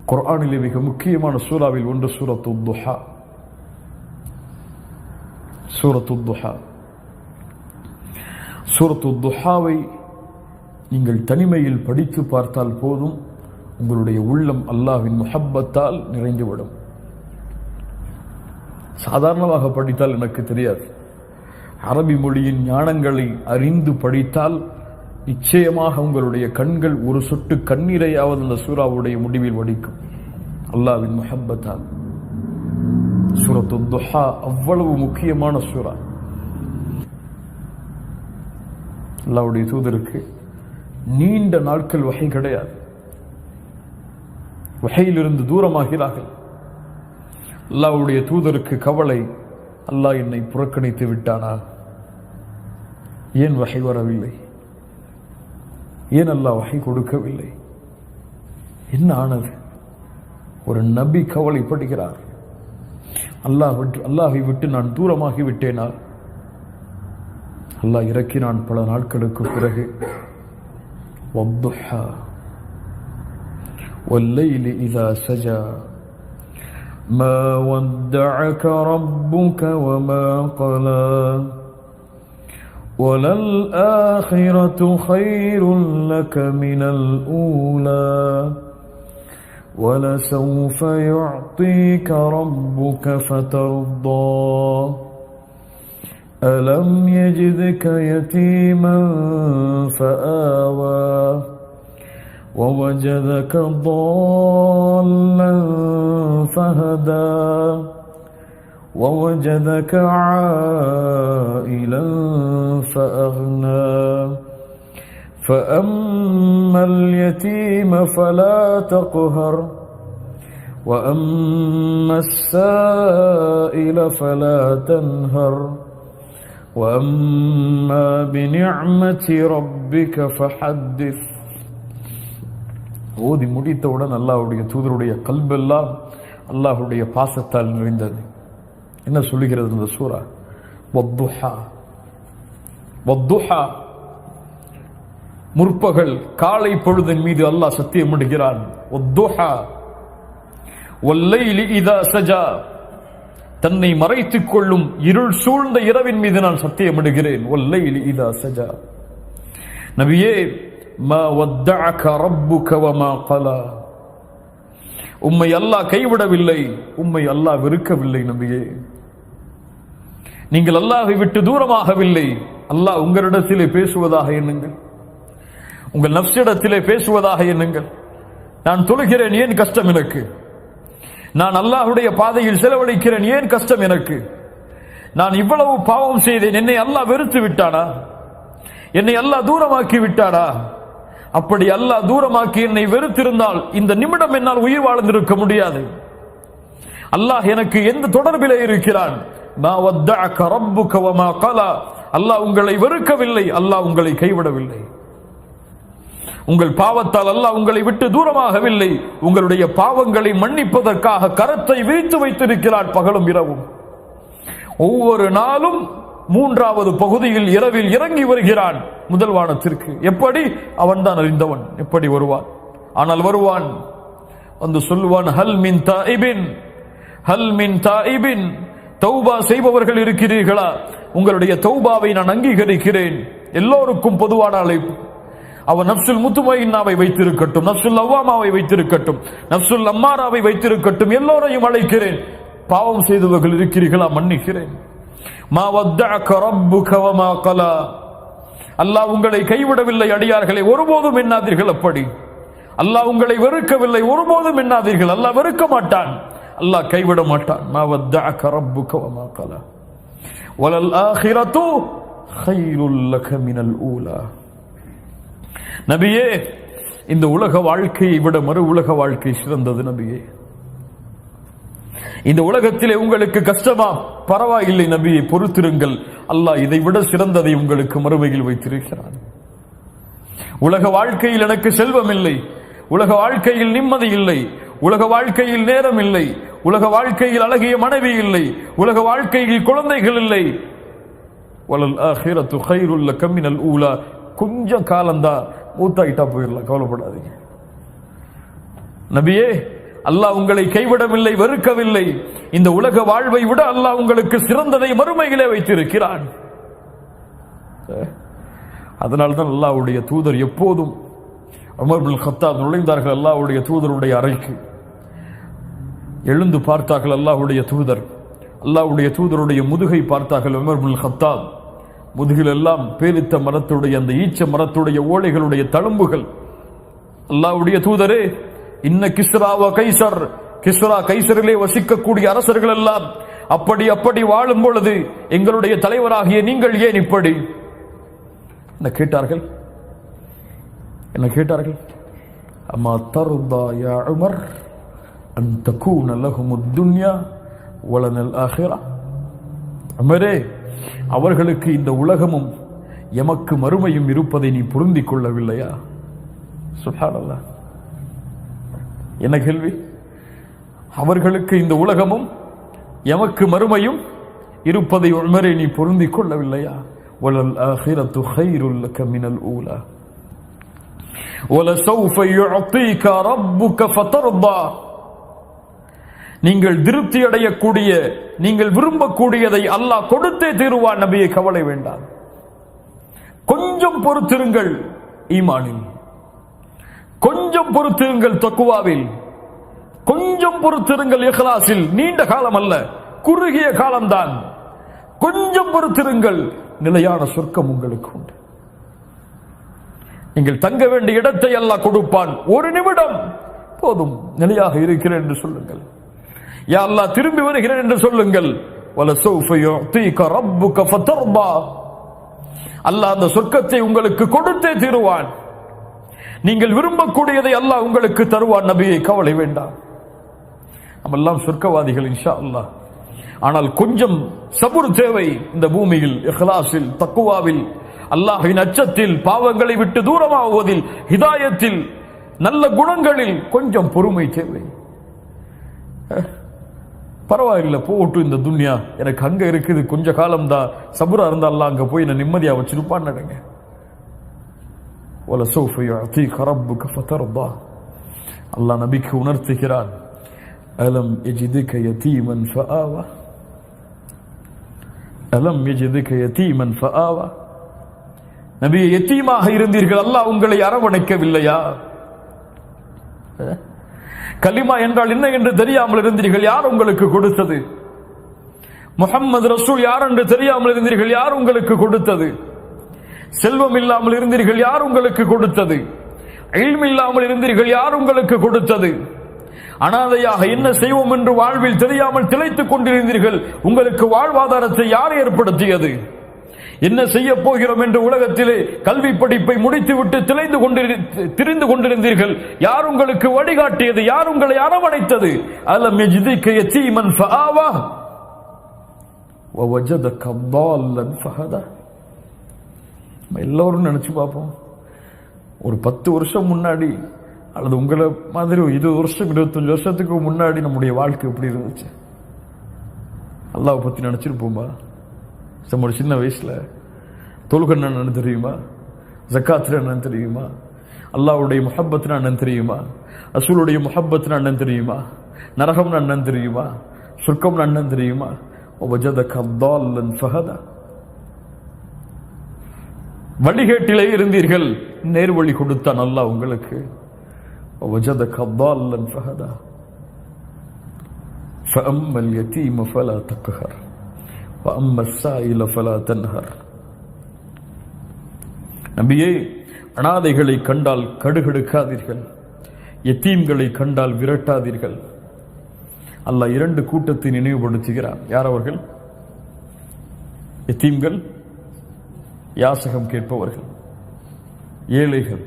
குர்ஆனிலே மிக முக்கியமான சூறாவில் ஒன்று சூரத்துத் துஹா. சூரத்துத் துஹா. சூரத்துத் துஹாவை நீங்கள் தனிமையில் படித்து பார்த்தால் போதும், உங்களுடைய உள்ளம் அல்லாஹ்வின் முஹப்பத்தால் நிறைந்துவிடும். சாதாரணமாக படித்தால் எனக்கு தெரியாது, அரபி மொழியின் ஞானங்களை அறிந்து படித்தால் நிச்சயமாக உங்களுடைய கண்கள் ஒரு சொட்டு கண்ணீரையாவது அந்த சூறாவுடைய முடிவில் வடிக்கும், அல்லாஹ்வின் முஹப்பத்தால். சூரத்துத் துஹா அவ்வளவு முக்கியமான சூரா. அல்லாஹ்வுடைய தூதருக்கு நீண்ட நாட்கள் வஹி கிடையாது, வஹியிலிருந்து தூரமாகிறார்கள். அல்லாஹ்வுடைய தூதருக்கு கவலை, அல்லாஹ் என்னை புறக்கணித்து விட்டானா? ஏன் வஹி வரவில்லை? ஏன் அல்லாஹ் வஹி கொடுக்கவில்லை? என்ன ஆனது? ஒரு நபி கவலைப்படுகிறார், அல்லாஹை விட்டு நான் தூரமாகி விட்டேனா? அல்லாஹ் இறக்கினான் பல நாட்களுக்கு பிறகு, வத்துஹா வல்லைலி இதா சஜா மா வத்தஅக ரப்புக வமா கலா வலல் ஆகிரத்து கைருன் லக மினல் ஊலா வலசௌஃப யுஅதீக ரப்புக ஃபதர்தா ألم يجدك يتيما فآوى ووجدك ضالا فهدى ووجدك عائلا فأغنى فأما اليتيم فلا تقهر وأما السائل فلا تنهر وَأَمَّا بِنِعْمَةِ رَبِّكَ فَحَدِّثْ. ஓதி முடித்தவுடன் அல்லாஹ்வுடைய தூதருடைய கல்பெல்லாம் அல்லாஹ்வுடைய பாசத்தால் நிறைந்தது. என்ன சொல்லுகிறது இந்த சூரா? வத்துஹா. வத்துஹா, முற்பகல் காலை பொழுதின் மீது அல்லாஹ் சத்தியமிடுகிறான். வத்துஹா வல்லைலி இதா சஜா, தன்னை மறைத்துக் கொள்ளும் இருள் சூழ்ந்த இரவின் மீது நான் சத்தியமிடுகிறேன். வல்லைலி இதா சஜா. நபியே, மா வத்தஅக ரப்புக வமா கலா, உம்மை அல்லாஹ் கைவிடவில்லை, உம்மை அல்லாஹ் வெறுக்கவில்லை. நபியே, நீங்கள் அல்லாஹ்வை விட்டு தூரமாகவில்லை. அல்லாஹ் உங்களிடத்திலே பேசுவதாக எண்ணுங்கள், உங்கள் நஃப்ஸிடத்திலே பேசுவதாக எண்ணுங்கள். நான் தொழுகிறேன், ஏன் கஷ்டம் எனக்கு? நான் அல்லாஹ்வுடைய பாதையில் செலவழிக்கிறேன், ஏன் கஷ்டம் எனக்கு? நான் இவ்வளவு பாவம் செய்தேன், என்னை அல்லாஹ் வெறுத்து விட்டானா? என்னை அல்லாஹ் தூரமாக்கி விட்டானா? அப்படி அல்லாஹ் தூரமாக்கி என்னை வெறுத்திருந்தால் இந்த நிமிடம் என்னால் உயிர் வாழ்ந்திருக்க முடியாது. அல்லாஹ் எனக்கு எந்த தொடர்பிலே இருக்கிறான்? மா வத்தஅக ரப்புக வமா கலா, அல்லாஹ் உங்களை வெறுக்கவில்லை, அல்லாஹ் உங்களை கைவிடவில்லை. உங்கள் பாவத்தால் அல்லாஹ் உங்களை விட்டு தூரமாகவில்லை. உங்களுடைய பாவங்களை மன்னிப்பதற்காக கரத்தை விரித்து வைத்திருக்கிறான் பகலும் இரவும். ஒவ்வொரு நாளும் மூன்றாவது பகுதியில் இரவில் இறங்கி வருகிறான் முதல் வானத்திற்கு. எப்படி? அவன் தான் அறிந்தவன் எப்படி வருவான். ஆனால் வருவான், வந்து சொல்லுவான், ஹல் மின் தாயிபின், ஹல் மின் தாயிபின், தௌபா செய்பவர்கள் இருக்கிறீர்களா? உங்களுடைய தௌபாவை நான் அங்கீகரிக்கிறேன். எல்லோருக்கும் பொதுவான அழைப்பு. அவன் நஃப்சுல் முத்துமையின்னாவை வைத்திருக்கட்டும், நஃப்சுல் லவ்வாமாவை வைத்திருக்கட்டும், நஃப்சுல் அம்மாராவை வைத்திருக்கட்டும், எல்லோரையும் அழைக்கிறேன். பாவம் செய்தவர்கள் இருக்கிறீர்களா? மன்னிக்கிறேன். மா வத்தஅக ரப்புக வமா கலா, அல்லாஹ் உங்களை கைவிடவில்லை அடியார்களை, ஒருபோதும் எண்ணாதீர்கள். அப்படி அல்லாஹ் உங்களை வெறுக்கவில்லை, ஒருபோதும் எண்ணாதீர்கள். அல்லாஹ் வெறுக்க மாட்டான், அல்லாஹ் கைவிட மாட்டான். மா வத்தஅக ரப்புக வமா கலா வலல் ஆகிரத்து கைருல் லக மினல் ஊலா. நபியே, இந்த உலக வாழ்க்கையை விட மறு உலக வாழ்க்கை சிறந்தது. நபியே, இந்த உலகத்திலே உங்களுக்கு கஷ்டமா? பரவாயில்லை நபியை, பொறுத்திருங்கள், அல்லாஹ் இதை விட சிறந்ததை உங்களுக்கு மறுமையில் வைத்திருக்கிறான். உலக வாழ்க்கையில் எனக்கு செல்வம் இல்லை, உலக வாழ்க்கையில் நிம்மதி இல்லை, உலக வாழ்க்கையில் நேரம் இல்லை, உலக வாழ்க்கையில் அழகிய மனைவி இல்லை, உலக வாழ்க்கையில் குழந்தைகள் இல்லை. வலல் ஆகிரத்து கைருல் லக மினல் ஊலா. கொஞ்சம் காலம்தான், மூத்தாயிட்டா போயிடலாம், கவலைப்படாதீங்க. நபியே, அல்லாஹ் உங்களை கைவிடவில்லை, வெறுக்கவில்லை. இந்த உலக வாழ்வை விட அல்லாஹ் உங்களுக்கு சிறந்ததை மறுமையிலே வைத்திருக்கிறான். அதனால்தான் அல்லாஹ்வுடைய தூதர் எப்போதும் உமர் இப்னு கத்தாப் நுழைந்தார்கள் அல்லாஹ்வுடைய தூதருடைய அறைக்கு. எழுந்து பார்த்தார்கள் அல்லாஹ்வுடைய தூதர். அல்லாஹ்வுடைய தூதருடைய முதுகை பார்த்தார்கள் உமர் இப்னு கத்தாப். முதுகில் எல்லாம் பேரித்த மரத்துடைய அந்த ஈச்ச மரத்துடைய ஓலைகளுடைய தழும்புகள். அல்லாஹ்வுடைய தூதரே, இன்ன கிஸ்ரா வ கைசர், கிஸ்ரா கைசரிலே வசிக்கக்கூடிய அரசர்கள் எல்லாம் அப்படி வாழும் பொழுது எங்களுடைய தலைவராகிய நீங்கள் ஏன் இப்படி என்ன கேட்டார்கள்? அம்மா தர்தா யா உமர் அன் தகூன லஹுமுத் துன்யா வலனல் ஆஹிரா. உமரே, அவர்களுக்கு இந்த உலகமும் எமக்கு மறுமையும் இருப்பதை நீ பொருந்திக் கொள்ளவில்லையா? சுப்ஹானல்லாஹ். என்ன கேள்வி? அவர்களுக்கு இந்த உலகமும் எமக்கு மறுமையும் இருப்பதை உமரே நீ பொருந்திக் கொள்ளவில்லையா? வலல் ஆஹிரத்து கைருல் லக மினல் ஊலா வலசௌஃப யுஅதீக ரப்புக ஃபதர்தா. நீங்கள் திருப்தி அடையக்கூடிய, நீங்கள் விரும்பக்கூடியதை அல்லாஹ் கொடுத்தே தீருவான். நபியே, கவலை வேண்டாம். கொஞ்சம் பொறுத்திருங்கள் ஈமானில், கொஞ்சம் பொறுத்திருங்கள் தக்வாவில், கொஞ்சம் பொறுத்திருங்கள் இஹ்லாஸில். நீண்ட காலம் அல்ல, குறுகிய காலம்தான். கொஞ்சம் பொறுத்திருங்கள், நிலையான சொர்க்கம் உங்களுக்கு உண்டு. நீங்கள் தங்க வேண்டிய இடத்தை அல்லாஹ் கொடுப்பான். ஒரு நிமிடம் போதும், நிலையாக இருக்கிறேன் என்று சொல்லுங்கள். யா அல்லாஹ், திரும்பி வருகிறேன் என்று சொல்லுங்கள். வலசௌஃப யுஅதீக ரப்புக ஃபதர்தா. அல்லாஹ் அந்த சொர்க்கத்தை உங்களுக்கு கொடுத்தே தீருவான். நீங்கள் விரும்பக்கூடியதை அல்லாஹ் உங்களுக்கு தருவான். நபியை, கவலை வேண்டாம். நம்மெல்லாம் சொர்க்கவாதிகள் இன்ஷா அல்லாஹ். ஆனால் கொஞ்சம் சபுர் தேவை. இந்த பூமியில் இஹ்லாஸில், தக்வாவில், அல்லாஹ்வின் அச்சத்தில், பாவங்களை விட்டு தூரமாகுவதில், ஹிதாயத்தில், நல்ல குணங்களில் கொஞ்சம் பொறுமை தேவை. பரவாயில்லை, போட்டு இந்த துன்யா எனக்கு அங்க இருக்குது, கொஞ்ச காலம் தான், சபுரா இருந்தா அல்லாஹ் அங்க போய் நான் நிம்மதியா வச்சிருப்பான்னு நினைங்க. வலசௌஃப யுஅதீக ரப்புக ஃபதர்தா. அல்லாஹ் நபிக்கு உணர்த்துகிறான், அலம் யஜிதுக யதீமன் ஃபஆவா, அலம் யஜிதுக யதீமன் ஃபஆவா. நபியே, யதீமாக இருந்தீர்கள், அல்லாஹ் உங்களை அரவணைக்கவில்லையா? கலிமா என்றால் என்ன என்று தெரியாமல் இருந்தீர்கள், யார் உங்களுக்கு கொடுத்தது? முஹம்மது ரசூல் யார் என்று தெரியாமல் இருந்தீர்கள், யார் உங்களுக்கு கொடுத்தது? செல்வம் இல்லாமல் இருந்தீர்கள், யார் உங்களுக்கு கொடுத்தது? இல்ம் இல்லாமல் இருந்தீர்கள், யார் உங்களுக்கு கொடுத்தது? அனாதையாக என்ன செய்வோம் என்று வாழ்வில் தெரியாமல் திளைத்துக் கொண்டிருந்தீர்கள், உங்களுக்கு வாழ்வாதாரத்தை யார் ஏற்படுத்தியது? என்ன செய்ய போகிறோம் என்று உலகத்திலே கல்வி படிப்பை முடித்துவிட்டு திரிந்து கொண்டிருந்தீர்கள், யார் உங்களுக்கு வழிகாட்டியது? யார் உங்களை அரவணைத்தது? அலம் யஜிதுக யதீமன் ஃபஆவா வவஜதக ضالًا ஃபஹதா. எல்லோரும் நினைச்சு பார்ப்போம், ஒரு 10 வருஷம் முன்னாடி அல்லது உங்களை மாதிரி 20 வருஷம் 25 வருஷத்துக்கு முன்னாடி நம்முடைய வாழ்க்கை எப்படி இருந்துச்சு? அல்லாஹ் பத்தி நினைச்சிருப்போமா? ஒரு சின்ன வயசுல தொழுகன்னா என்னன்னு தெரியுமா? ஜக்காத்னா என்னன்னு தெரியுமா? அல்லாஹ்வுடைய முஹப்பத்னா என்னன்னு தெரியுமா? ரசூலுடைய முஹப்பத்னா என்னன்னு தெரியுமா? நரகம்னா என்னன்னு தெரியுமா? சொர்க்கம்னா என்னன்னு தெரியுமா? வஜதக ضالًا ஃபஹதா. வழிகேட்டிலே இருந்தீர்கள், நேர்வழி கொடுத்தான் அல்லாஹ் உங்களுக்கு. வஜதக ضالًا ஃபஹதா. فأما اليتيم فلا تقهر وأما السائل فلا تنهر. நபியே, அனாதைகளை கண்டால் கடுகடுக்காதீர்கள், யத்தீம்களை கண்டால் விரட்டாதீர்கள். அல்லாஹ் 2 கூட்டத்தை நினைவுபடுத்துகிறார். யார் அவர்கள்? யத்தீம்கள், யாசகம் கேட்பவர்கள், ஏழைகள்.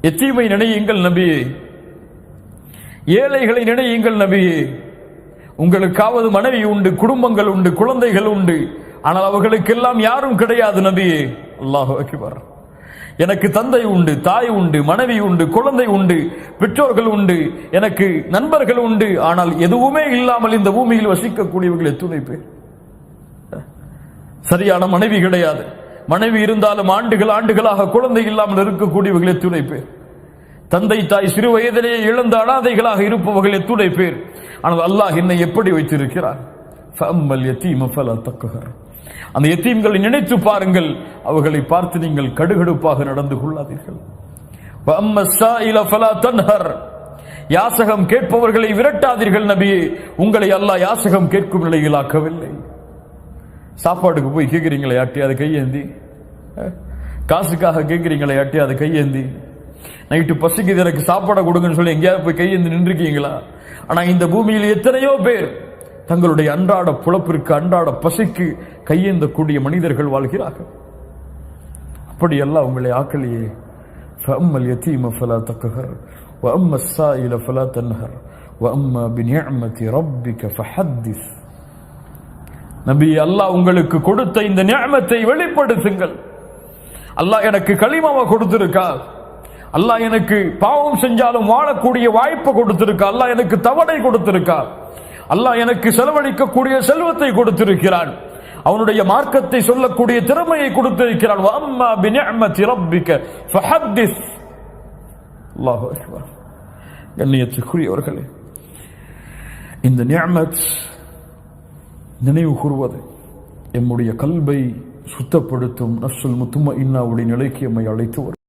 யத்தீமை நினையுங்கள் நபியே, ஏழைகளை நினையுங்கள் நபியே. உங்களுக்காவது மனைவி உண்டு, குடும்பங்கள் உண்டு, குழந்தைகள் உண்டு, ஆனால் அவர்களுக்கெல்லாம் யாரும் கிடையாது நபியே. அல்லாஹு அக்பர். எனக்கு தந்தை உண்டு, தாய் உண்டு, மனைவி உண்டு, குழந்தை உண்டு, பெற்றோர்கள் உண்டு, எனக்கு நண்பர்கள் உண்டு, ஆனால் எதுவுமே இல்லாமல் இந்த பூமியில் வசிக்கக்கூடியவர்கள் எத்துணை பேர். சரியான மனைவி கிடையாது, மனைவி இருந்தாலும் ஆண்டுகளாக குழந்தை இல்லாமல் இருக்கக்கூடியவர்கள் எத்துணை பேர். தந்தை தாய் சிறு வயதிலேயே இழந்த அனாதைகளாக இருப்பவர்கள் எத்துணை பேர். ஆனால் அல்லாஹ் என்னை எப்படி வைத்திருக்கிறார்? ஃபஅம்மல் யதீம ஃபலா தக்ஹர். அந்த யதீம்களை நினைத்து பாருங்கள், அவர்களை பார்த்து நீங்கள் கடுகடுப்பாக நடந்து கொள்ளாதீர்கள். வஅம்மஸ் ஸாயில ஃபலா தன்ஹர். யாசகம் கேட்பவர்களை விரட்டாதீர்கள் நபியே, உங்களை அல்லாஹ் யாசகம் கேட்கும் நிலையில் ஆக்கவில்லை. சாப்பாடுக்கு போய் கேட்கிறீங்களே யாட்டியாவது கையேந்தி, காசுக்காக கேட்கிறீங்களே யாட்டியாவது கையேந்தி, நைட்டு பசிக்குது எனக்கு சாப்பாடை கொடுங்கன்னு சொல்லி எங்கேயாவது போய் கையேந்தி நின்றுருக்கீங்களா? ஆனா இந்த பூமியில் எத்தனையோ பேர் தங்களுடைய அன்றாட புலப்பிற்கு அன்றாட பசிக்கு கையேந்தக்கூடிய மனிதர்கள் வாழ்கிறார்கள். அப்படியெல்லாம் உங்களை ஆக்கலையே. ஃபஅம்மல் யதீம ஃபலா தக்ஹர் வஅம்மஸ் ஸாயில ஃபலா தன்ஹர் வஅம்மா பிநிஅமதி ரப்பிக ஃபஹத்திஸ். நபி, அல்லாஹ் உங்களுக்கு கொடுத்த இந்த நிஅமத்தை வெளிப்படுத்துங்கள். அல்லாஹ் எனக்கு கலிமாவை கொடுத்திருக்கா, அல்லாஹ் எனக்கு பாவம் செஞ்சாலும் வாழக்கூடிய வாய்ப்பை கொடுத்திருக்கா, அல்லாஹ் எனக்கு தவணை கொடுத்திருக்கா, அல்லாஹ் எனக்கு செலவழிக்கக்கூடிய செல்வத்தை கொடுத்திருக்கிறான், அவனுடைய மார்க்கத்தை சொல்லக்கூடிய திறமையை கொடுத்திருக்கிறான். வஅம்மா பிநிஅமதி ரப்பிக ஃபஹத்திஸ். அல்லாஹு அக்பர். கண்ணியத்துக்குரியவர்களே, இந்த நிஅமத் நினைவு கூறுவது எம்முடைய கல்பை சுத்தப்படுத்தும் நஃப்ஸுல் முத்மஇன்னாவுடைய நிலைக்கு எம்மை அழைத்து வரும்.